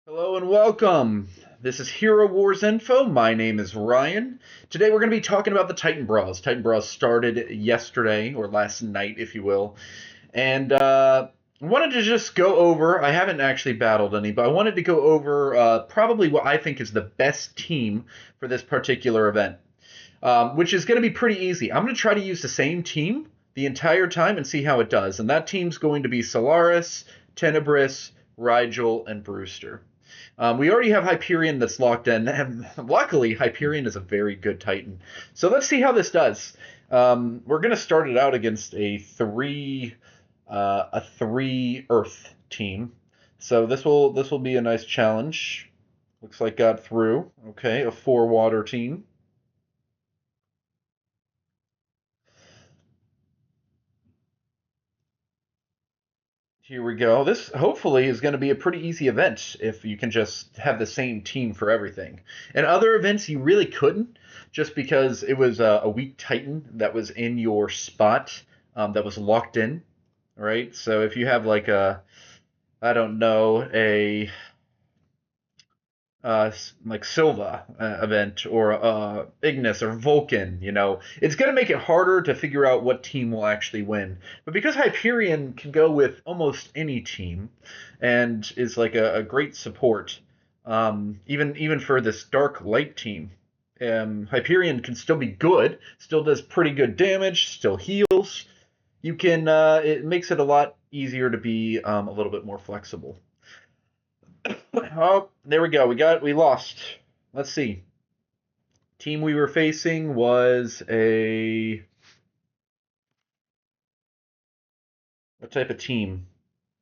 Hello and welcome. This is Hero Wars Info. My name is Ryan. Today we're going to be talking about the Titan Brawls. Titan Brawls started yesterday, or last night, if you will. And I wanted to just go over, I haven't actually battled any, but I wanted to go over probably what I think is the best team for this particular event, which is going to be pretty easy. I'm going to try to use the same team the entire time and see how it does. And that team's going to be Solaris, Tenebris, Rigel, and Brewster. We already have Hyperion that's locked in, and luckily Hyperion is a very good Titan. So let's see how this does. We're going to start it out against a three Earth team. So this will be a nice challenge. Looks like got through. Okay, a 4 water team. Here we go. This hopefully is going to be a pretty easy event if you can just have the same team for everything. In other events, you really couldn't, just because it was a weak Titan that was in your spot, that was locked in, right? So if you have like I don't know, a like Silva event or Ignis or Vulcan, it's going to make it harder to figure out what team will actually win. But because Hyperion can go with almost any team and is like a great support, even for this dark light team, Hyperion can still be good, still does pretty good damage, still heals. It makes it a lot easier to be a little bit more flexible. Oh, there we go. We lost. Let's see. Team we were facing was what type of team?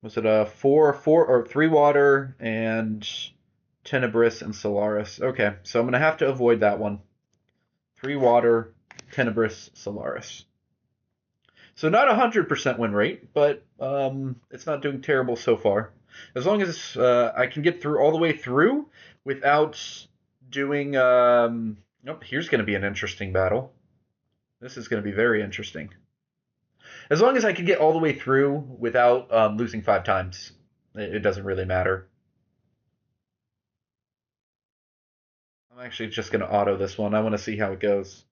Was it a four or 3 water and Tenebris and Solaris? Okay, so I'm gonna have to avoid that one. 3 water, Tenebris, Solaris. So not 100% win rate, but it's not doing terrible so far. As long as I can get through all the way through without doing. Nope, here's going to be an interesting battle. This is going to be very interesting. As long as I can get all the way through without losing 5 times, it doesn't really matter. I'm actually just going to auto this one. I want to see how it goes.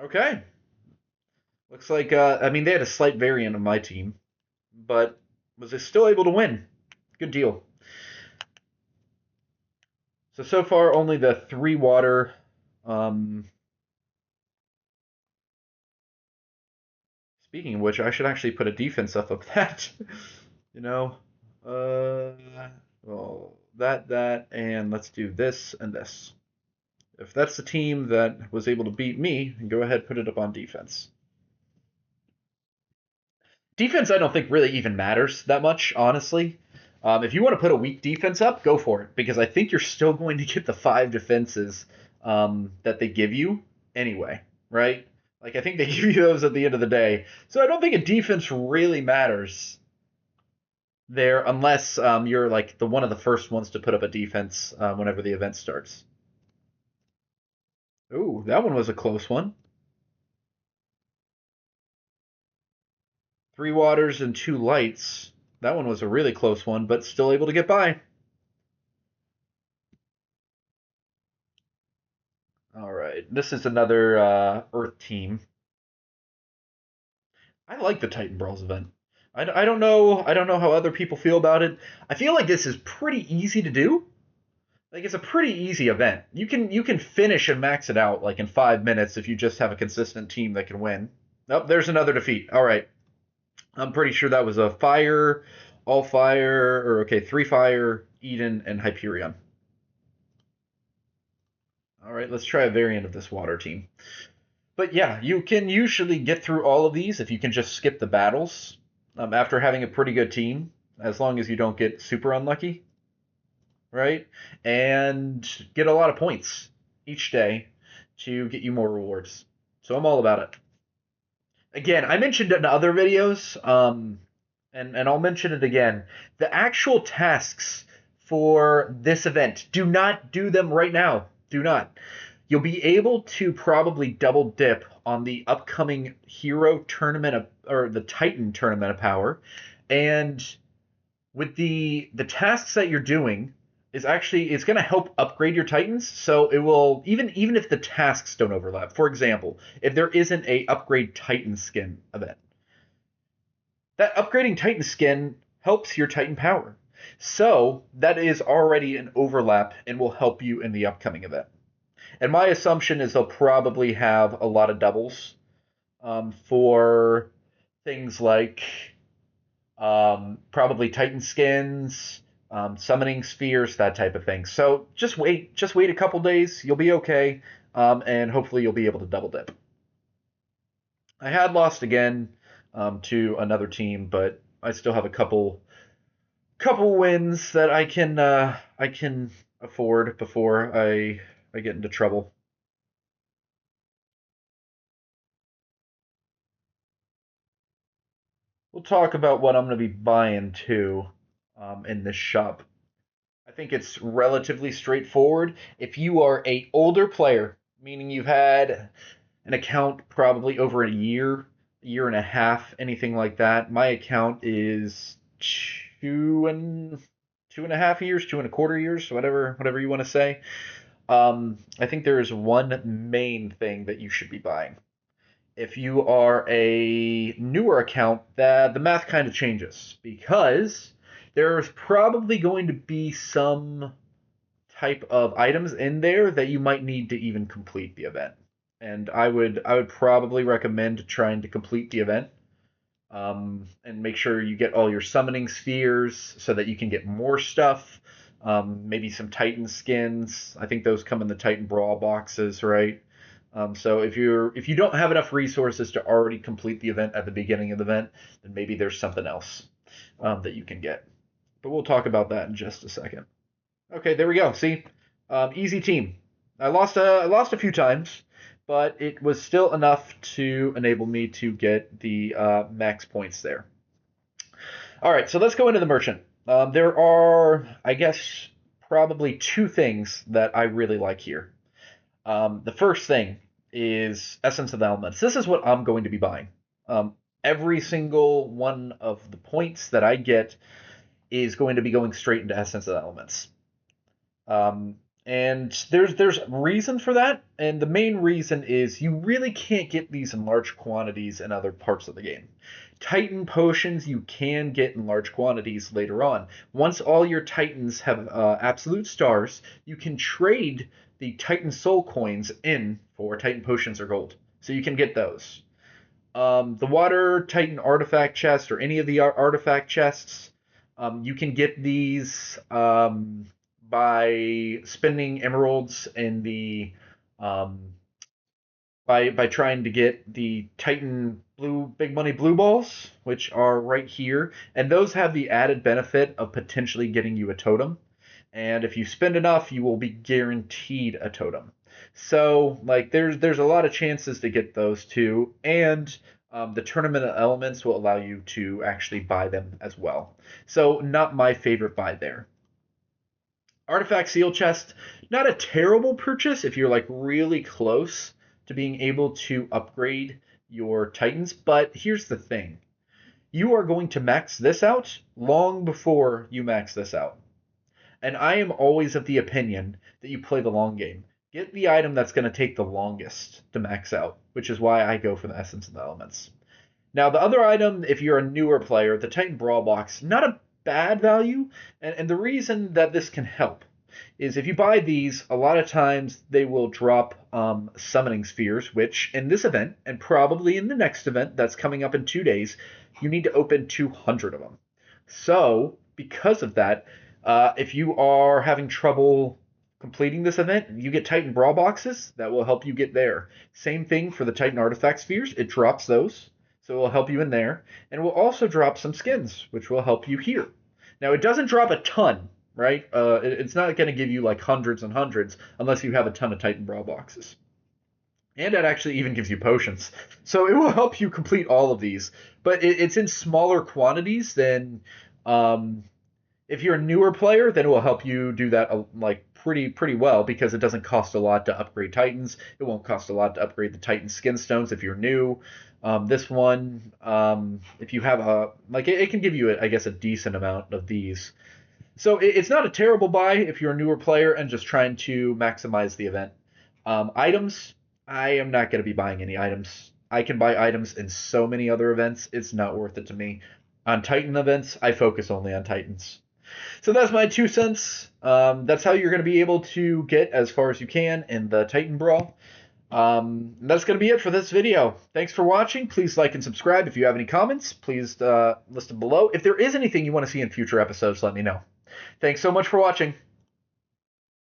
Okay. Looks like, I mean, they had a slight variant of my team, but was it still able to win? Good deal. So far, only the 3 water. Speaking of which, I should actually put a defense up of that. you know, well, that, and let's do this and this. If that's the team that was able to beat me, go ahead, put it up on defense. Defense, I don't think really even matters that much, honestly. If you want to put a weak defense up, go for it, because I think you're still going to get the 5 defenses that they give you anyway, right? Like, I think they give you those at the end of the day. So I don't think a defense really matters there unless you're like one of the first ones to put up a defense whenever the event starts. Ooh, that one was a close one. 3 waters and 2 lights. That one was a really close one, but still able to get by. All right, this is another Earth team. I like the Titan Brawls event. I don't know. I don't know how other people feel about it. I feel like this is pretty easy to do. Like, it's a pretty easy event. You can finish and max it out like in 5 minutes if you just have a consistent team that can win. Oh, there's another defeat. All right, I'm pretty sure that was a fire, all fire, or okay, 3 fire, Eden, and Hyperion. All right, let's try a variant of this water team. But yeah, you can usually get through all of these if you can just skip the battles after having a pretty good team, as long as you don't get super unlucky, right? And get a lot of points each day to get you more rewards. So I'm all about it. Again, I mentioned it in other videos, and I'll mention it again. The actual tasks for this event, do not do them right now. Do not. you'll be able to probably double dip on the upcoming Hero Tournament or the Titan Tournament of Power, and with the tasks that you're doing is actually it's going to help upgrade your Titans. So it will even if the tasks don't overlap. For example, if there isn't a upgrade Titan skin event, that upgrading Titan skin helps your Titan power. So that is already an overlap and will help you in the upcoming event. And my assumption is they'll probably have a lot of doubles for things like probably Titan skins, summoning spheres, that type of thing. So just wait a couple days, you'll be okay, and hopefully you'll be able to double dip. I had lost again to another team, but I still have a couple wins that I can afford before I get into trouble. We'll talk about what I'm going to be buying too in this shop. I think it's relatively straightforward. If you are a older player, meaning you've had an account probably over a year and a half, anything like that. My account is two and a half years, 2.25 years, whatever you want to say. I think there is one main thing that you should be buying. If you are a newer account, that the math kind of changes because there's probably going to be some type of items in there that you might need to even complete the event. And I would probably recommend trying to complete the event and make sure you get all your summoning spheres so that you can get more stuff. Maybe some Titan skins. I think those come in the Titan Brawl boxes, right? So if you don't have enough resources to already complete the event at the beginning of the event, then maybe there's something else that you can get. But we'll talk about that in just a second. Okay, there we go. See, easy team. I lost a few times, but it was still enough to enable me to get the max points there. All right, so let's go into the merchant. There are, I guess, probably two things that I really like here. The first thing is Essence of the Elements. This is what I'm going to be buying. Every single one of the points that I get is going to be going straight into Essence of the Elements. And there's reason for that, and the main reason is you really can't get these in large quantities in other parts of the game. Titan potions you can get in large quantities later on. Once all your Titans have absolute stars, you can trade the Titan soul coins in for Titan potions or gold. So you can get those. The water Titan artifact chest or any of the artifact chests, you can get these by spending emeralds in the by trying to get the Titan blue big money blue balls, which are right here, and those have the added benefit of potentially getting you a totem. And if you spend enough, you will be guaranteed a totem. So like there's a lot of chances to get those too, and the Tournament of Elements will allow you to actually buy them as well. So not my favorite buy there. Artifact Seal Chest, not a terrible purchase if you're like really close to being able to upgrade your Titans, but here's the thing. You are going to max this out long before you max this out. And I am always of the opinion that you play the long game. Get the item that's going to take the longest to max out, which is why I go for the Essence of the Elements. Now, the other item, if you're a newer player, the Titan Brawl box, not a bad value, and the reason that this can help is if you buy these, a lot of times they will drop summoning spheres, which in this event, and probably in the next event that's coming up in 2 days, you need to open 200 of them. So, because of that, if you are having trouble completing this event, you get Titan Brawl boxes that will help you get there. Same thing for the Titan Artifact Spheres, it drops those, so it will help you in there, and it will also drop some skins, which will help you here. Now, it doesn't drop a ton, right? It's not going to give you like hundreds and hundreds unless you have a ton of Titan Brawl boxes. And it actually even gives you potions. So it will help you complete all of these, but it's in smaller quantities than if you're a newer player, then it will help you do that like pretty well because it doesn't cost a lot to upgrade Titans. It won't cost a lot to upgrade the Titan skin stones if you're new. This one, if you have it can give you, I guess, a decent amount of these. So it's not a terrible buy if you're a newer player and just trying to maximize the event. Items, I am not going to be buying any items. I can buy items in so many other events, it's not worth it to me. On Titan events, I focus only on Titans. So that's my 2 cents. That's how you're going to be able to get as far as you can in the Titan Brawl. That's going to be it for this video. Thanks for watching. Please like and subscribe. If you have any comments, please list them below. If there is anything you want to see in future episodes, let me know. Thanks so much for watching.